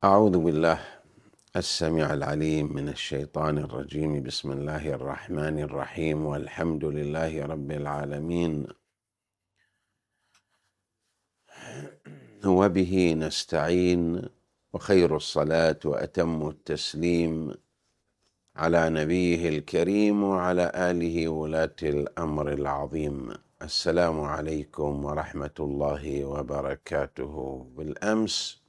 أعوذ بالله السميع العليم من الشيطان الرجيم. بسم الله الرحمن الرحيم، والحمد لله رب العالمين، وبه نستعين، وخير الصلاة وأتم التسليم على نبيه الكريم وعلى آله ولاة الأمر العظيم. السلام عليكم ورحمة الله وبركاته. بالأمس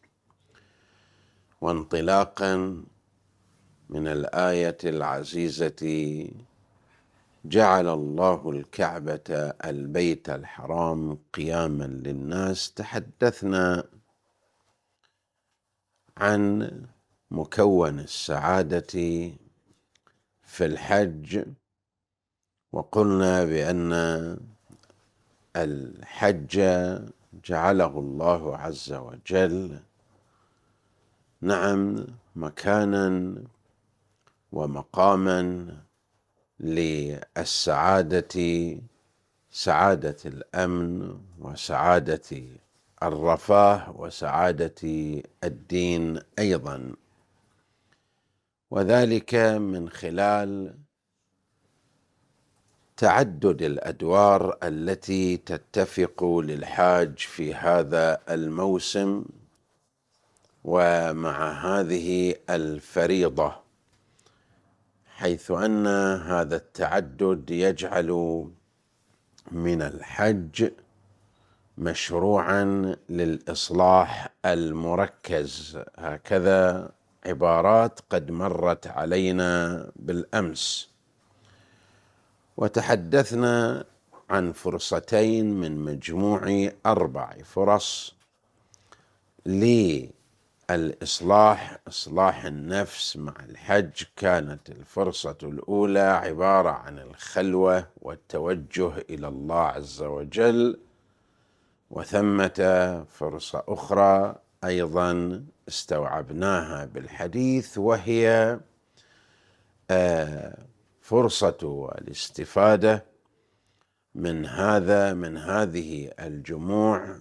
وانطلاقا من الآية العزيزة جعل الله الكعبة البيت الحرام قياما للناس، تحدثنا عن مكون السعادة في الحج، وقلنا بأن الحج جعله الله عز وجل مكانا ومقاما للسعادة، سعادة الأمن وسعادة الرفاه وسعادة الدين أيضا، وذلك من خلال تعدد الأدوار التي تتفق للحاج في هذا الموسم ومع هذه الفريضة، حيث أن هذا التعدد يجعل من الحج مشروعا للإصلاح المركز. هكذا عبارات قد مرت علينا بالأمس، وتحدثنا عن فرصتين من مجموع 4 فرص للإصلاح، إصلاح النفس مع الحج. كانت الفرصة الأولى عبارة عن الخلوة والتوجه إلى الله عز وجل، وثمة فرصة أخرى أيضا استوعبناها بالحديث، وهي فرصة الاستفادة من هذه الجموع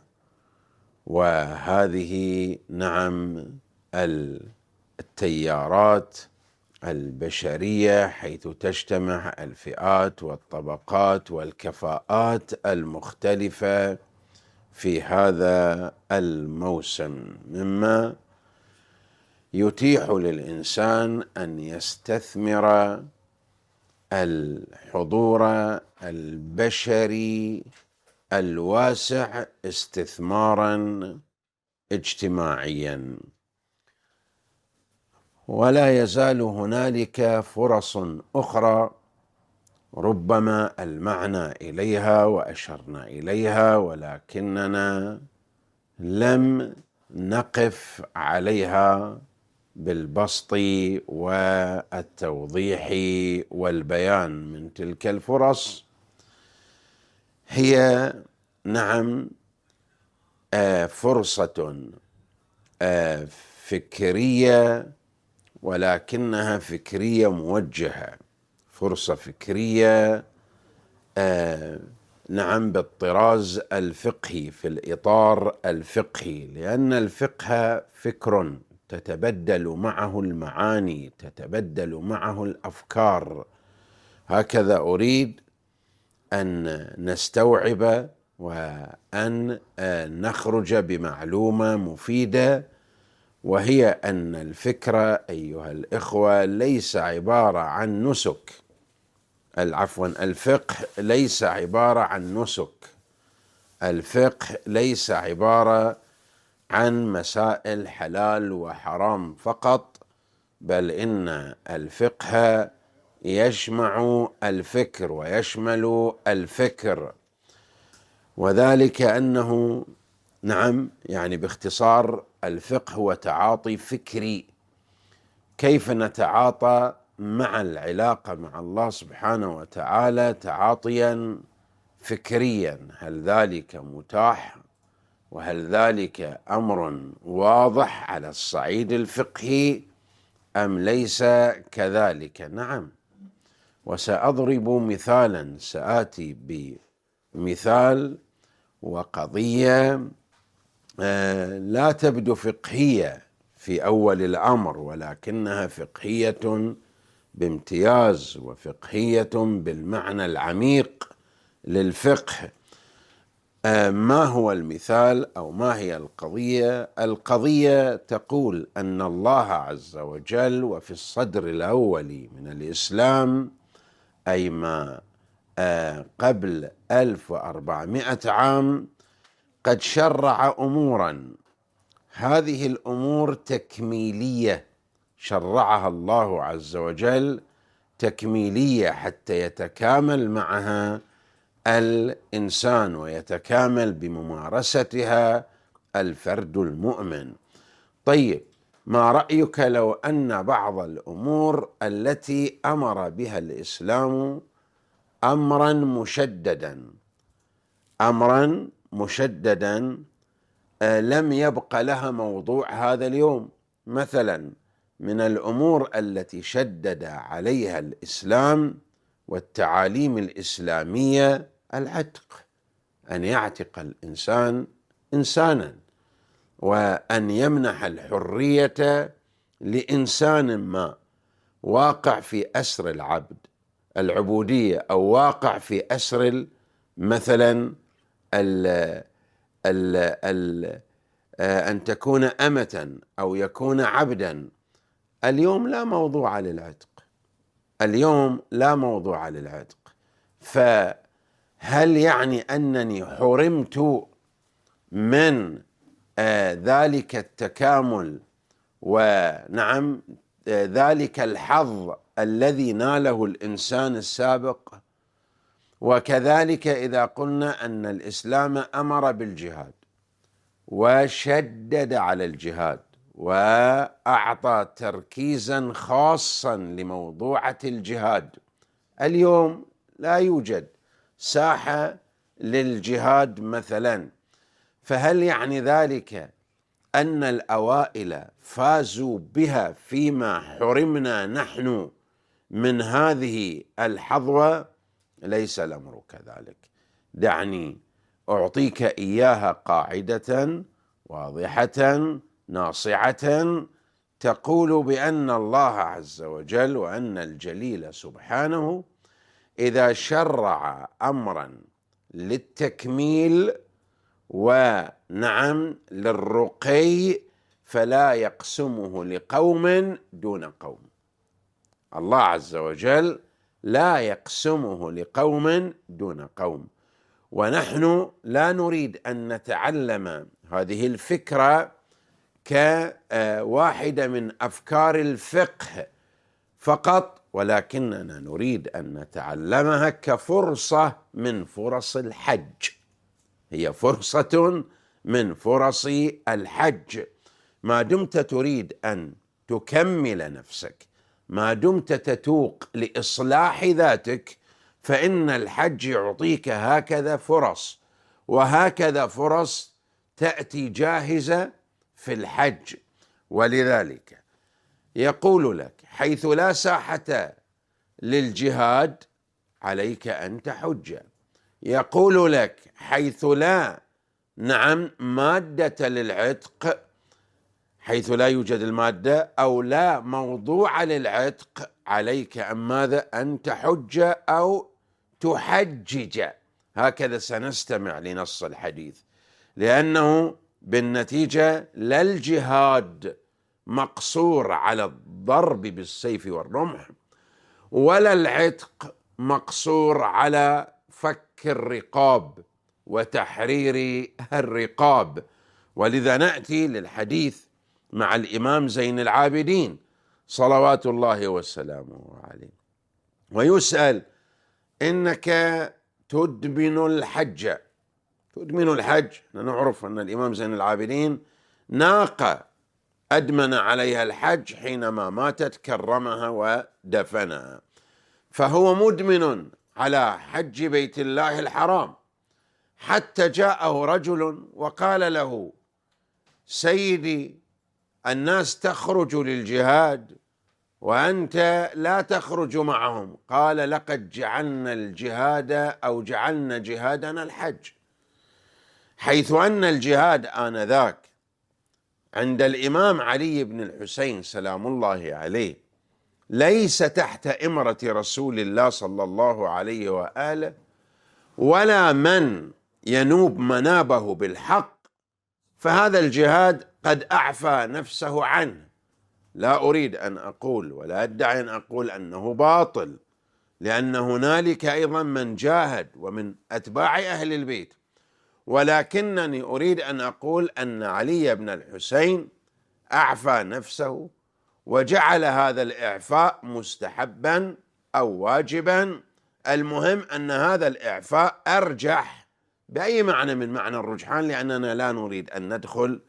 وهذه التيارات البشرية، حيث تجتمع الفئات والطبقات والكفاءات المختلفة في هذا الموسم، مما يتيح للإنسان أن يستثمر الحضور البشري الواسع استثمارا اجتماعيا. ولا يزال هنالك فرص أخرى ربما المعنى إليها وأشرنا إليها، ولكننا لم نقف عليها بالبسط والتوضيح والبيان. من تلك الفرص هي فرصة فكرية، ولكنها فكرية موجهة، فرصة فكرية بالطراز الفقهي، في الإطار الفقهي، لأن الفقه فكر تتبدل معه المعاني، تتبدل معه الأفكار. هكذا أريد أن نستوعب وأن نخرج بمعلومة مفيدة، وهي أن الفكرة أيها الإخوة ليس عبارة عن نسك، الفقه ليس عبارة عن نسك، الفقه ليس عبارة عن مسائل حلال وحرام فقط، بل إن الفقه يجمع الفكر ويشمل الفكر، وذلك أنه باختصار الفقه هو تعاطي فكري. كيف نتعاطى مع العلاقة مع الله سبحانه وتعالى تعاطيا فكريا؟ هل ذلك متاح؟ وهل ذلك أمر واضح على الصعيد الفقهي أم ليس كذلك؟ نعم، وسأضرب مثالا، سآتي بمثال وقضية لا تبدو فقهية في أول الأمر، ولكنها فقهية بامتياز وفقهية بالمعنى العميق للفقه. ما هو المثال أو ما هي القضية؟ القضية تقول أن الله عز وجل وفي الصدر الأول من الإسلام، أي ما قبل 1400 عام، قد شرع أمورا. هذه الأمور تكميلية، شرعها الله عز وجل تكميلية حتى يتكامل معها الإنسان ويتكامل بممارستها الفرد المؤمن. طيب، ما رأيك لو أن بعض الأمور التي أمر بها الإسلام أمرا مشددا لم يبق لها موضوع هذا اليوم؟ مثلا من الأمور التي شدد عليها الإسلام والتعاليم الإسلامية العتق، أن يعتق الإنسان إنسانا، وأن يمنح الحرية لإنسان ما واقع في أسر العبد، العبودية، أو واقع في أسر مثلا أن تكون أمة أو يكون عبدا. اليوم لا موضوع للعتق، اليوم لا موضوع للعتق. فهل يعني أنني حرمت من ذلك التكامل ونعم ذلك الحظ الذي ناله الإنسان السابق؟ وكذلك إذا قلنا أن الإسلام أمر بالجهاد وشدد على الجهاد وأعطى تركيزا خاصا لموضوعة الجهاد، اليوم لا يوجد ساحة للجهاد مثلا، فهل يعني ذلك أن الأوائل فازوا بها فيما حرمنا نحن من هذه الحظوة؟ ليس الأمر كذلك. دعني أعطيك إياها قاعدة واضحة ناصعة تقول بأن الله عز وجل وأن الجليل سبحانه إذا شرع أمرا للتكميل ونعم للرقي فلا يقسمه لقوم دون قوم. الله عز وجل لا يقسمه لقوم دون قوم، ونحن لا نريد أن نتعلم هذه الفكرة كواحدة من أفكار الفقه فقط، ولكننا نريد أن نتعلمها كفرصة من فرص الحج. هي فرصة من فرص الحج. ما دمت تريد أن تكمل نفسك، ما دمت تتوق لإصلاح ذاتك، فإن الحج يعطيك هكذا فرص، وهكذا فرص تأتي جاهزة في الحج. ولذلك يقول لك حيث لا ساحة للجهاد عليك أن تحج. يقول لك حيث لا مادة للعتق، حيث لا يوجد المادة أو لا موضوع للعتق، عليك أن ماذا؟ أن تحج أو تحجج. هكذا سنستمع لنص الحديث، لأنه بالنتيجة لا الجهاد مقصور على الضرب بالسيف والرمح، ولا العتق مقصور على فك الرقاب وتحرير الرقاب. ولذا نأتي للحديث مع الإمام زين العابدين صلوات الله وسلامه عليه، ويسأل: إنك تدمن الحج. تدمن الحج، نعرف أن الإمام زين العابدين ناقة أدمن عليها الحج حينما ماتت كرمها ودفنها، فهو مدمن على حج بيت الله الحرام، حتى جاءه رجل وقال له: سيدي، الناس تخرج للجهاد وأنت لا تخرج معهم. قال: لقد جعلنا الجهاد أو جعلنا جهادنا الحج، حيث أن الجهاد آنذاك عند الإمام علي بن الحسين سلام الله عليه ليس تحت إمرة رسول الله صلى الله عليه وآله ولا من ينوب منابه بالحق، فهذا الجهاد قد أعفى نفسه عنه. لا أريد أن أقول ولا أدعي أن أقول أنه باطل، لأن هنالك أيضا من جاهد ومن أتباع أهل البيت، ولكنني أريد أن أقول أن علي بن الحسين أعفى نفسه وجعل هذا الإعفاء مستحبا أو واجبا. المهم أن هذا الإعفاء أرجح بأي معنى من معنى الرجحان، لأننا لا نريد أن ندخل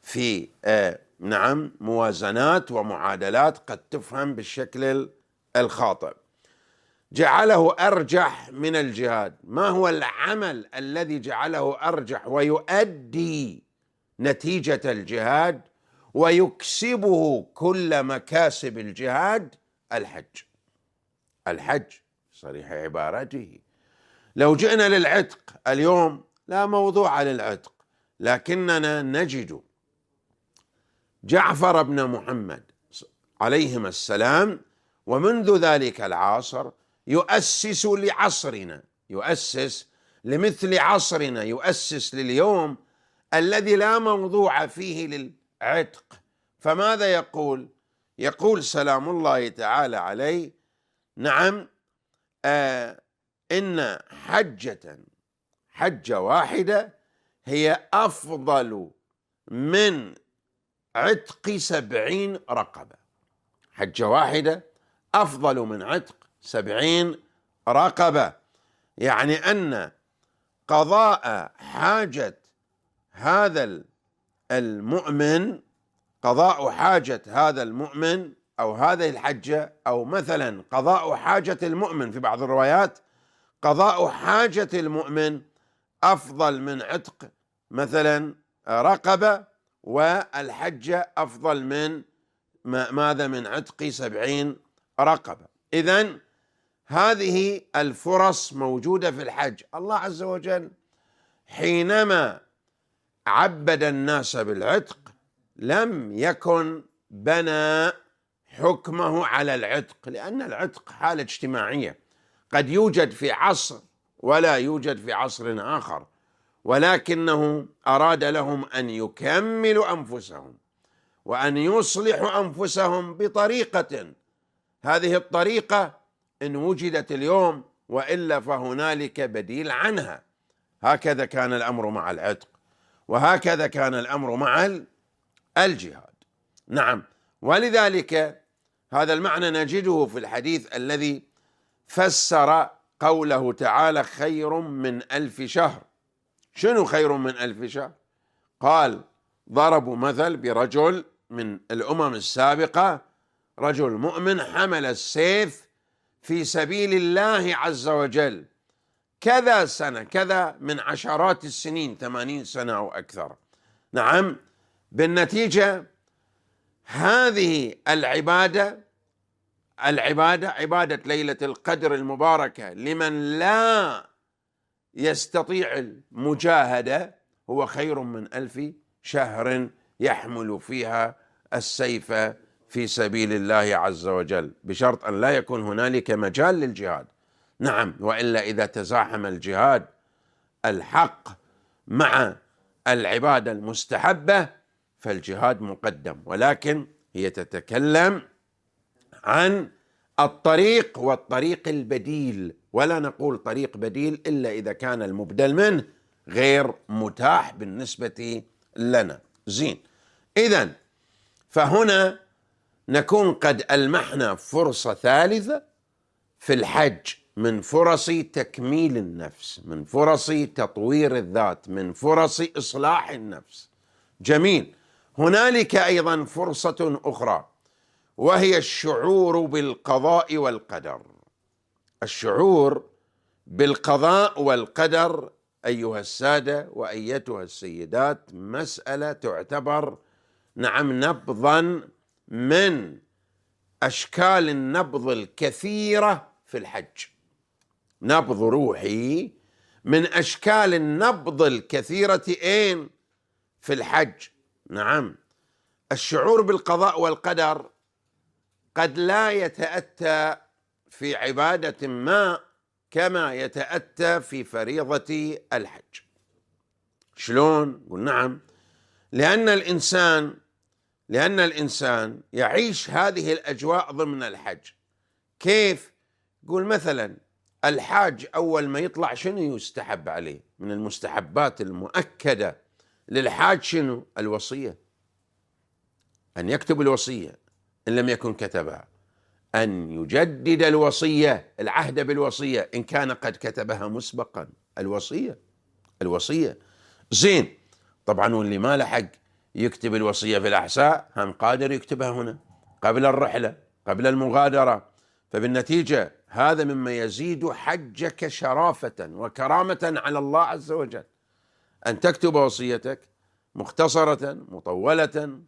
في موازنات ومعادلات قد تفهم بالشكل الخاطئ. جعله أرجح من الجهاد. ما هو العمل الذي جعله أرجح ويؤدي نتيجة الجهاد ويكسبه كل مكاسب الجهاد؟ الحج صريح عبارته. لو جئنا للعتق اليوم لا موضوع للعتق، لكننا نجد جعفر بن محمد عليهما السلام ومنذ ذلك العصر يؤسس لعصرنا، يؤسس لمثل عصرنا، يؤسس لليوم الذي لا موضوع فيه للعتق. فماذا يقول؟ يقول سلام الله تعالى عليه: نعم، إن حجة واحدة هي أفضل من عتق 70 رقبة. حجة واحدة أفضل من عتق 70 رقبة، يعني أن قضاء حاجة هذا المؤمن، قضاء حاجة هذا المؤمن أو هذه الحجة، أو مثلا قضاء حاجة المؤمن في بعض الروايات قضاء حاجة المؤمن أفضل من عتق مثلا رقبة، والحجة أفضل من ماذا؟ من عتق 70 رقبة. إذن هذه الفرص موجودة في الحج. الله عز وجل حينما عبد الناس بالعتق لم يكن بنى حكمه على العتق، لأن العتق حالة اجتماعية قد يوجد في عصر ولا يوجد في عصر آخر، ولكنه أراد لهم أن يكملوا أنفسهم وأن يصلحوا أنفسهم بطريقة، هذه الطريقة إن وجدت اليوم، وإلا فهنالك بديل عنها. هكذا كان الأمر مع العتق، وهكذا كان الأمر مع الجهاد. نعم، ولذلك هذا المعنى نجده في الحديث الذي فسر قوله تعالى: خير من 1000 شهر. شنو خير من 1000 شهر؟ قال: ضربوا مثل برجل من الأمم السابقة، رجل مؤمن حمل السيف في سبيل الله عز وجل كذا سنة، كذا من عشرات السنين، 80 سنة أو أكثر. نعم، بالنتيجة هذه العبادة عبادة ليلة القدر المباركة لمن لا يستطيع المجاهدة هو خير من 1000 شهر يحمل فيها السيف في سبيل الله عز وجل، بشرط أن لا يكون هنالك مجال للجهاد. نعم، وإلا إذا تزاحم الجهاد الحق مع العبادة المستحبة فالجهاد مقدم، ولكن هي تتكلم عن الطريق والطريق البديل، ولا نقول طريق بديل إلا إذا كان المبدل منه غير متاح بالنسبة لنا. زين، إذن فهنا نكون قد ألمحنا فرصة ثالثة في الحج من فرص تكميل النفس، من فرص تطوير الذات، من فرص إصلاح النفس. جميل. هنالك أيضا فرصة أخرى، وهي الشعور بالقضاء والقدر. الشعور بالقضاء والقدر أيها السادة وأيتها السيدات مسألة تعتبر نبضا من أشكال النبض الكثيرة في الحج، نبض روحي من أشكال النبض الكثيرة في الحج. نعم، الشعور بالقضاء والقدر قد لا يتأتى في عبادة ما كما يتأتى في فريضة الحج. شلون؟ قل نعم، لأن الإنسان يعيش هذه الأجواء ضمن الحج. كيف؟ قول مثلا الحاج أول ما يطلع شنو يستحب عليه؟ من المستحبات المؤكدة للحاج شنو؟ الوصية، أن يكتب الوصية إن لم يكن كتبها، أن يجدد الوصية، العهد بالوصية إن كان قد كتبها مسبقا. الوصية زين. طبعا واللي ما لحق يكتب الوصية في الأحساء هم قادر يكتبها هنا قبل الرحلة، قبل المغادرة. فبالنتيجة هذا مما يزيد حجك شرافة وكرامة على الله عز وجل، أن تكتب وصيتك مختصرة مطولة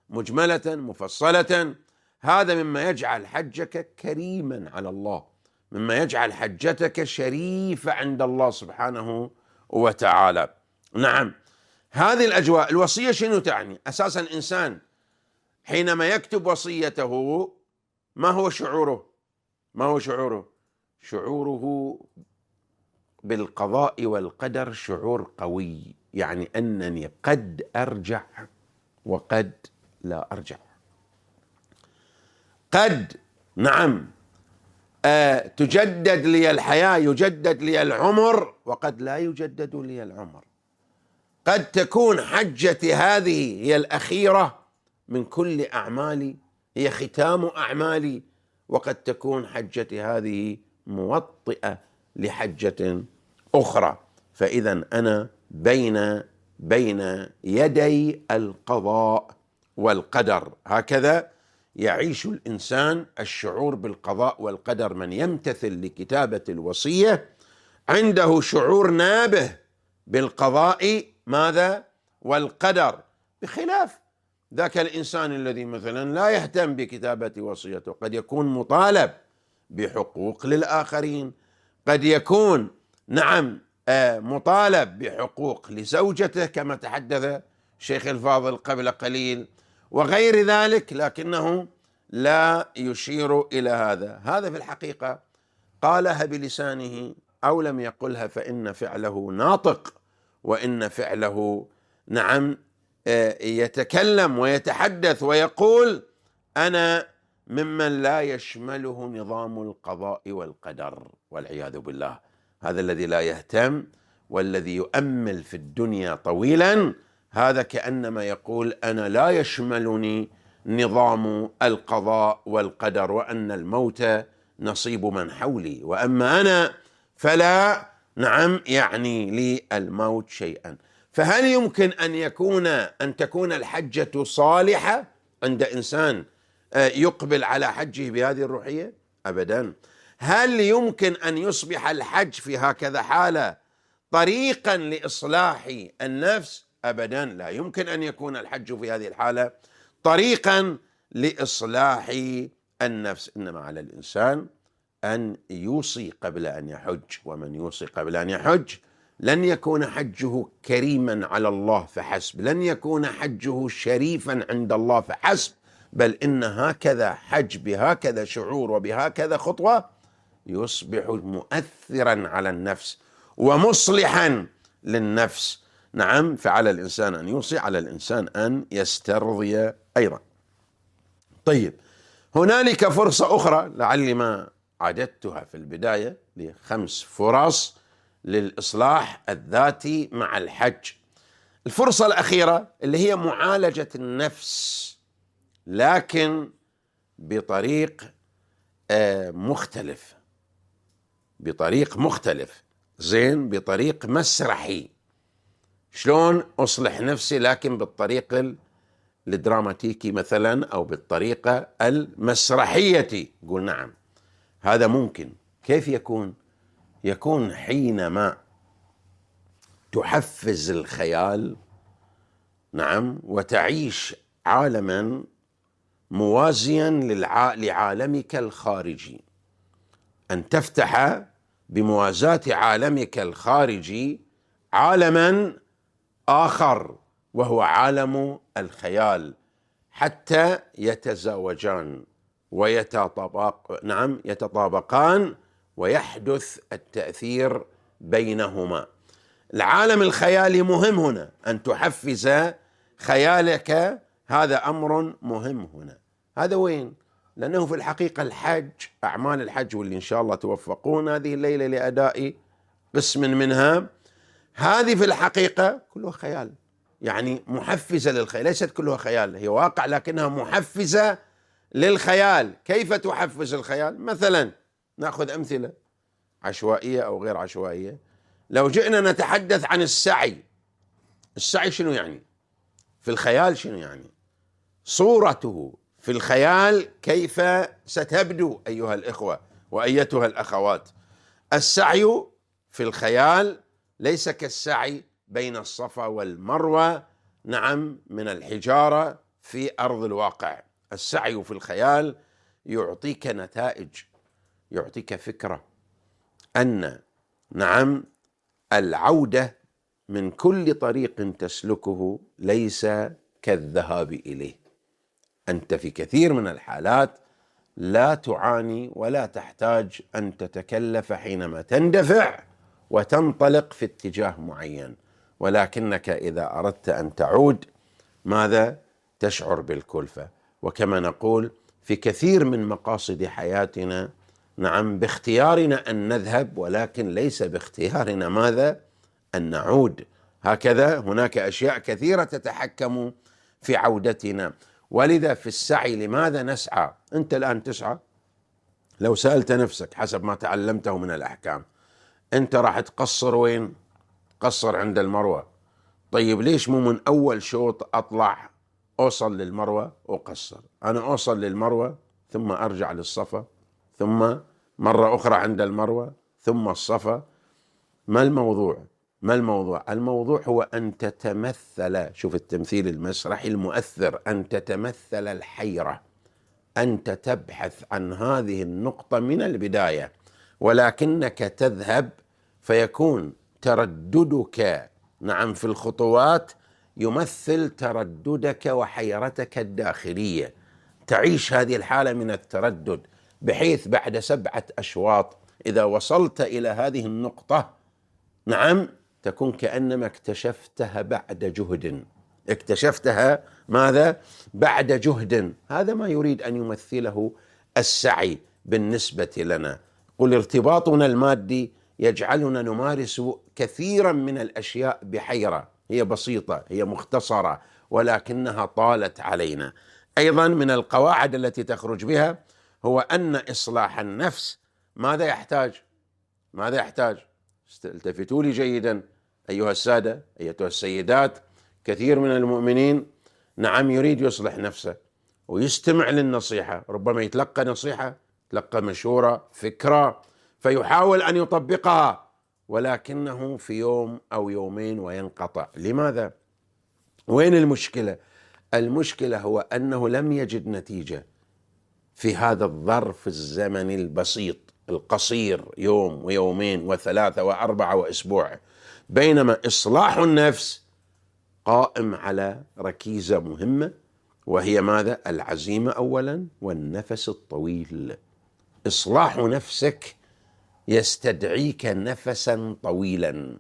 مجملة مفصلة. هذا مما يجعل حجك كريما على الله، مما يجعل حجتك شريفة عند الله سبحانه وتعالى. نعم، هذه الأجواء. الوصية شنو تعني؟ أساسا الإنسان حينما يكتب وصيته ما هو شعوره؟ شعوره بالقضاء والقدر شعور قوي، يعني أنني قد أرجع وقد لا أرجع، قد نعم تجدد لي الحياة، يجدد لي العمر، وقد لا يجدد لي العمر. قد تكون حجتي هذه هي الأخيرة من كل أعمالي، هي ختام أعمالي، وقد تكون حجتي هذه موطئة لحجة أخرى. فإذا أنا بين يدي القضاء والقدر. هكذا يعيش الإنسان الشعور بالقضاء والقدر. من يمتثل لكتابة الوصية عنده شعور نابه بالقضاء ماذا؟ والقدر، بخلاف ذاك الإنسان الذي مثلا لا يهتم بكتابة وصيته. قد يكون مطالب بحقوق للآخرين، قد يكون مطالب بحقوق لزوجته كما تحدث الشيخ الفاضل قبل قليل وغير ذلك، لكنه لا يشير إلى هذا في الحقيقة قالها بلسانه أو لم يقلها، فإن فعله ناطق، وإن فعله يتكلم ويتحدث ويقول أنا ممن لا يشمله نظام القضاء والقدر والعياذ بالله. هذا الذي لا يهتم والذي يؤمل في الدنيا طويلا، هذا كأنما يقول أنا لا يشملني نظام القضاء والقدر، وأن الموت نصيب من حولي، وأما أنا فلا يعني لي الموت شيئا. فهل يمكن أن تكون الحجة صالحة عند إنسان يقبل على حجه بهذه الروحية؟ أبدا. هل يمكن أن يصبح الحج في هكذا حالة طريقا لإصلاح النفس؟ أبدا، لا يمكن أن يكون الحج في هذه الحالة طريقا لإصلاح النفس. إنما على الإنسان أن يوصي قبل أن يحج، ومن يوصي قبل أن يحج لن يكون حجه كريما على الله فحسب، لن يكون حجه شريفا عند الله فحسب، بل إن هكذا حج بهكذا شعور وبهكذا خطوة يصبح مؤثرا على النفس ومصلحا للنفس. نعم، فعلى الإنسان أن يوصي، على الإنسان أن يسترضي أيضا. طيب، هنالك فرصة أخرى لعلي ما عددتها في البداية، ل5 فرص للإصلاح الذاتي مع الحج. الفرصة الأخيرة اللي هي معالجة النفس، لكن بطريق مختلف، زين، بطريق مسرحي. شلون أصلح نفسي لكن بالطريق الدراماتيكي مثلا، أو بالطريقة المسرحية؟ قول نعم، هذا ممكن. كيف يكون حينما تحفز الخيال، نعم، وتعيش عالما موازيا لعالمك الخارجي، أن تفتح بموازاة عالمك الخارجي عالما آخر، وهو عالم الخيال. حتى يتزاوجان يتطابقان ويحدث التأثير بينهما. العالم الخيالي مهم هنا، أن تحفز خيالك، هذا أمر مهم هنا. هذا وين؟ لأنه في الحقيقة الحج، أعمال الحج، واللي إن شاء الله توفقون هذه الليلة لأداء قسم منها، هذه في الحقيقة كلها خيال، يعني محفزة للخيال، ليست كلها خيال، هي واقع لكنها محفزة للخيال. كيف تحفز الخيال؟ مثلا نأخذ أمثلة عشوائية أو غير عشوائية. لو جئنا نتحدث عن السعي شنو يعني؟ في الخيال شنو يعني؟ صورته في الخيال كيف ستبدو أيها الإخوة وأيتها الأخوات؟ السعي في الخيال ليس كالسعي بين الصفا والمروة من الحجارة في أرض الواقع. السعي في الخيال يعطيك نتائج، يعطيك فكرة أن العودة من كل طريق تسلكه ليس كالذهاب إليه. أنت في كثير من الحالات لا تعاني ولا تحتاج أن تتكلف حينما تندفع وتنطلق في اتجاه معين، ولكنك إذا أردت أن تعود ماذا؟ تشعر بالكلفة. وكما نقول في كثير من مقاصد حياتنا باختيارنا أن نذهب، ولكن ليس باختيارنا ماذا؟ أن نعود. هكذا هناك أشياء كثيرة تتحكم في عودتنا. ولذا في السعي لماذا نسعى؟ أنت الآن تسعى، لو سألت نفسك حسب ما تعلمته من الأحكام، أنت راح تقصر وين؟ قصر عند المروة. طيب ليش مو من أول شوط أطلع أوصل للمروة وأقصر؟ أنا أوصل للمروة ثم أرجع للصفا، ثم مرة أخرى عند المروة، ثم الصفا. ما الموضوع؟ الموضوع هو أن تتمثل، شوف التمثيل المسرحي المؤثر، أن تتمثل الحيرة، أنت تبحث عن هذه النقطة من البداية، ولكنك تذهب فيكون ترددك في الخطوات يمثل ترددك وحيرتك الداخلية. تعيش هذه الحالة من التردد، بحيث بعد 7 أشواط إذا وصلت إلى هذه النقطة تكون كأنما اكتشفتها بعد جهد. اكتشفتها ماذا؟ بعد جهد. هذا ما يريد أن يمثله السعي بالنسبة لنا. قل ارتباطنا المادي يجعلنا نمارس كثيرا من الأشياء بحيرة، هي بسيطة، هي مختصرة، ولكنها طالت علينا. أيضا من القواعد التي تخرج بها هو أن إصلاح النفس ماذا يحتاج؟ التفتوا لي جيدا أيها السادة، أيتها السيدات. كثير من المؤمنين يريد يصلح نفسه ويستمع للنصيحة، ربما يتلقى نصيحة، يتلقى مشورة، فكرة، فيحاول أن يطبقها، ولكنه في يوم أو يومين وينقطع. لماذا؟ وين المشكلة؟ المشكلة هو أنه لم يجد نتيجة في هذا الظرف الزمني البسيط القصير، يوم ويومين و3 و4 وأسبوع. بينما إصلاح النفس قائم على ركيزة مهمة، وهي ماذا؟ العزيمة أولا والنفس الطويل. إصلاح نفسك يستدعيك نفسا طويلا،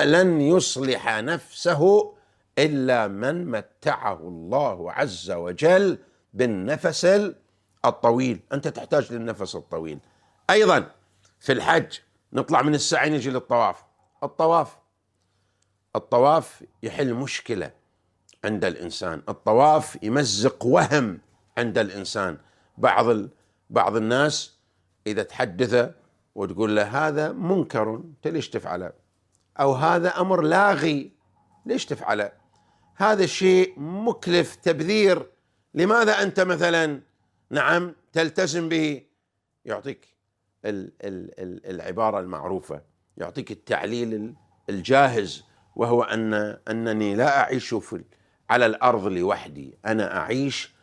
لن يصلح نفسه إلا من متعه الله عز وجل بالنفس الطويل. أنت تحتاج للنفس الطويل. أيضا في الحج نطلع من السعي نجي للطواف. الطواف يحل مشكلة عند الإنسان، الطواف يمزق وهم عند الإنسان. بعض الناس إذا تحدثه وتقول له هذا منكر، أنت ليش تفعله؟ أو هذا أمر لاغي، ليش تفعله؟ هذا شيء مكلف، تبذير، لماذا أنت مثلا تلتزم به؟ يعطيك العبارة المعروفة، يعطيك التعليل الجاهز، وهو أنني لا أعيش على الأرض لوحدي، أنا أعيش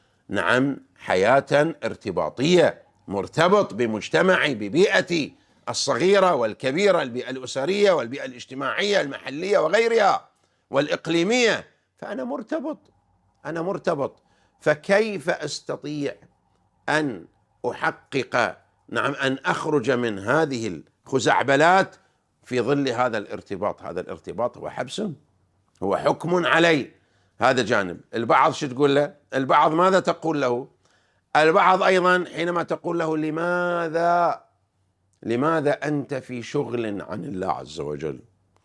حياة ارتباطية، مرتبط بمجتمعي، ببيئتي الصغيرة والكبيرة، البيئة الأسرية والبيئة الاجتماعية المحلية وغيرها والإقليمية. فأنا مرتبط. فكيف أستطيع أن أحقق أن أخرج من هذه الخزعبلات في ظل هذا الارتباط؟ هذا الارتباط هو حبس، هو حكم علي. هذا جانب. البعض شو تقول له؟ البعض ماذا تقول له؟ البعض أيضا حينما تقول له لماذا أنت في شغل عن الله عز وجل،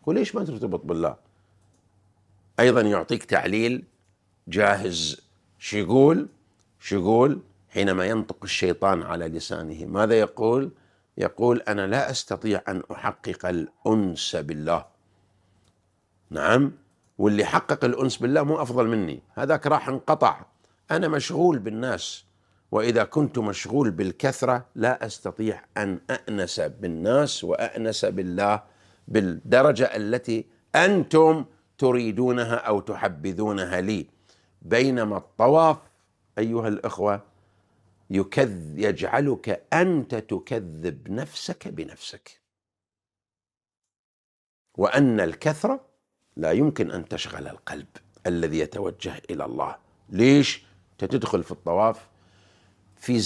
وليش ما ترتبط بالله؟ أيضا يعطيك تعليل جاهز. شو يقول حينما ينطق الشيطان على لسانه؟ ماذا يقول؟ يقول أنا لا أستطيع أن أحقق الأنس بالله. نعم، واللي حقق الأنس بالله مو أفضل مني، هذاك راح انقطع. أنا مشغول بالناس، وإذا كنت مشغول بالكثرة لا أستطيع أن أأنس بالناس وأأنس بالله بالدرجة التي أنتم تريدونها أو تحبذونها لي. بينما الطواف أيها الإخوة يجعلك أنت تكذب نفسك بنفسك، وأن الكثرة لا يمكن أن تشغل القلب الذي يتوجه إلى الله. ليش؟ تدخل في الطواف في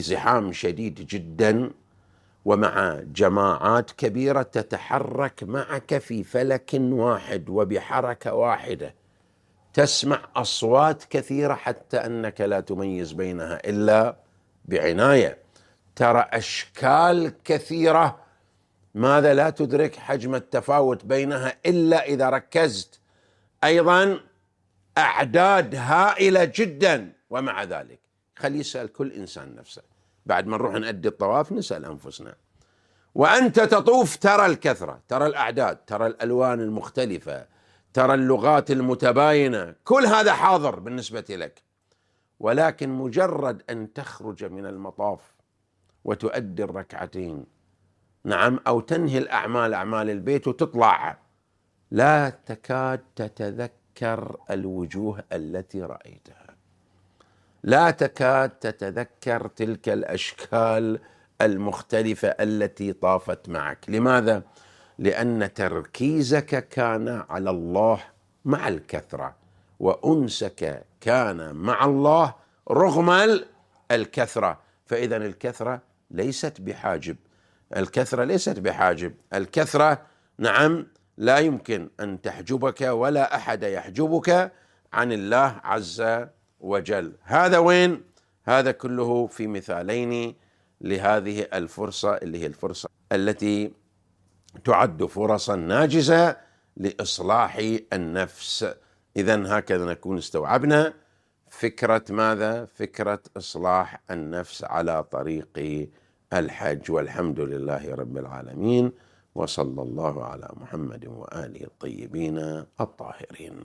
زحام شديد جدا، ومع جماعات كبيرة تتحرك معك في فلك واحد وبحركة واحدة، تسمع أصوات كثيرة حتى أنك لا تميز بينها إلا بعناية، ترى أشكال كثيرة، ماذا لا تدرك حجم التفاوت بينها إلا إذا ركزت، أيضا أعداد هائلة جدا. ومع ذلك خلي يسأل كل إنسان نفسه، بعد ما نروح نأدي الطواف نسأل أنفسنا، وأنت تطوف ترى الكثرة، ترى الأعداد، ترى الألوان المختلفة، ترى اللغات المتباينة، كل هذا حاضر بالنسبة لك، ولكن مجرد أن تخرج من المطاف وتؤدي الركعتين أو تنهي الأعمال أعمال البيت وتطلع، لا تكاد تتذكر الوجوه التي رأيتها، لا تكاد تتذكر تلك الأشكال المختلفة التي طافت معك. لماذا؟ لأن تركيزك كان على الله مع الكثرة، وأنسك كان مع الله رغم الكثرة. فإذا الكثرة ليست بحاجب، الكثرة لا يمكن أن تحجبك، ولا أحد يحجبك عن الله عز وجل. هذا وين؟ هذا كله في مثالين لهذه الفرصة، اللي هي الفرصة التي تعد فرصا ناجزة لإصلاح النفس. إذن هكذا نكون استوعبنا فكرة ماذا؟ فكرة إصلاح النفس على طريق الحج. والحمد لله رب العالمين، وصلى الله على محمد وآله الطيبين الطاهرين.